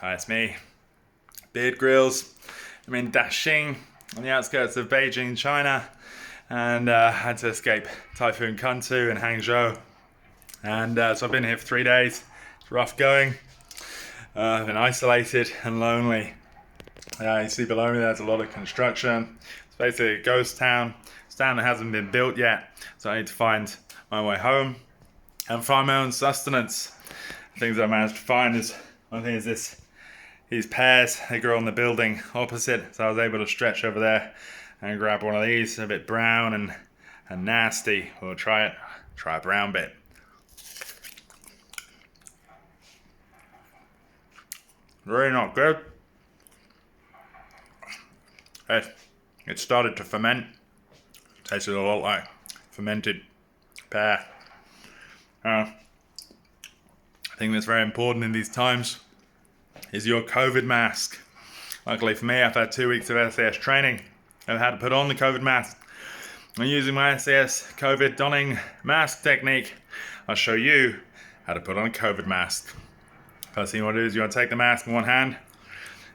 Hi, it's me, Beard Grylls. I'm in Daxing, on the outskirts of Beijing, China, and had to escape Typhoon Kuntu in Hangzhou. And so I've been here for 3 days. It's rough going. I've been isolated and lonely. You see below me there's a lot of construction. It's basically a ghost town. It's a town that hasn't been built yet, so I need to find my way home and find my own sustenance. The things I managed to find is, one thing is these pears, they grow on the building opposite, so I was able to stretch over there and grab one of these. A bit brown and nasty. We'll try a brown bit. Really not good. It started to ferment. Tasted a lot like fermented pear. I think that's very important in these times is your COVID mask. Luckily for me, I've had 2 weeks of SAS training. I've had to put on the COVID mask. I'm using my SAS COVID donning mask technique. I'll show you how to put on a COVID mask. First thing you want to do is you want to take the mask in one hand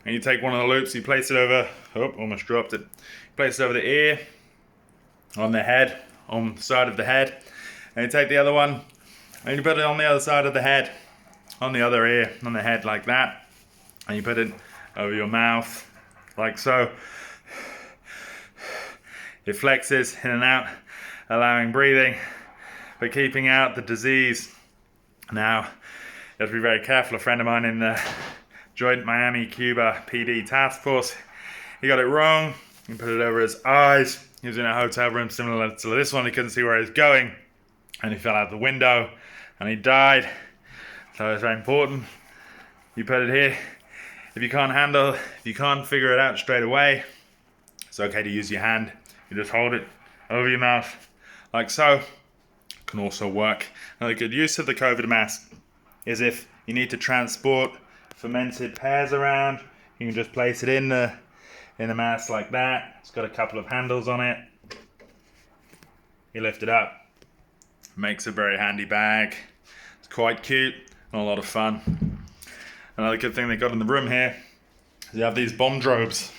and you take one of the loops, you place it over, almost dropped it. You place it over the ear, on the head, on the side of the head, and you take the other one and you put it on the other side of the head, on the other ear, on the head like that. And you put it over your mouth, like so. It flexes in and out, allowing breathing, but keeping out the disease. Now, you have to be very careful. A friend of mine in the Joint Miami, Cuba PD task force, he got it wrong. He put it over his eyes. He was in a hotel room similar to this one. He couldn't see where he was going. And he fell out the window and he died. So it's very important. You put it here. If you can't figure it out straight away, it's okay to use your hand. You just hold it over your mouth, like so. It can also work. Another good use of the COVID mask is if you need to transport fermented pears around, you can just place it in the mask like that. It's got a couple of handles on it. You lift it up. Makes a very handy bag. It's quite cute and a lot of fun. Another good thing they got in the room here is you have these bomb droves.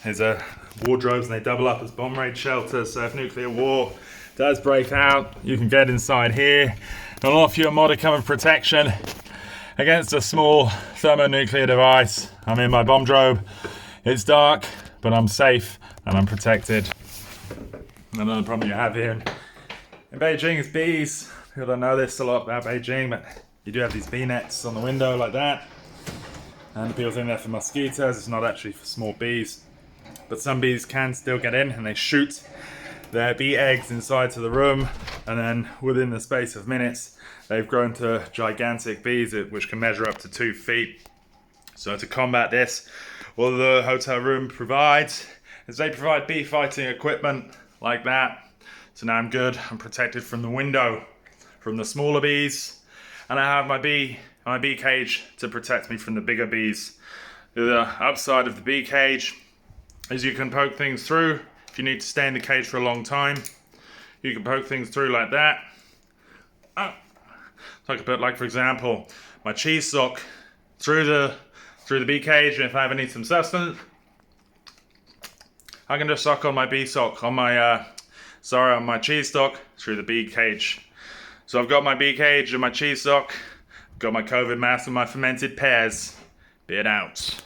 These are wardrobes and they double up as bomb raid shelters. So if nuclear war does break out, you can get inside here and offer you a modicum of protection against a small thermonuclear device. I'm in my bomb drobe. It's dark, but I'm safe and I'm protected. Another problem you have here in Beijing is bees. People don't know this a lot about Beijing, but you do have these bee nets on the window like that. And people think they're for mosquitoes. It's not actually for small bees. But some bees can still get in and they shoot their bee eggs inside to the room. And then within the space of minutes, they've grown to gigantic bees which can measure up to 2 feet. So to combat this, what the hotel room provides is they provide bee fighting equipment like that. So now I'm good. I'm protected from the window, from the smaller bees. And I have my bee cage to protect me from the bigger bees. The upside of the bee cage is you can poke things through. If you need to stay in the cage for a long time, you can poke things through like that. So I can put, like for example, my cheese sock through the bee cage, and if I ever need some sustenance, I can just suck on my bee sock, on my cheese sock through the bee cage. So I've got my bee cage and my cheese sock, got my COVID mask and my fermented pears. Beard out.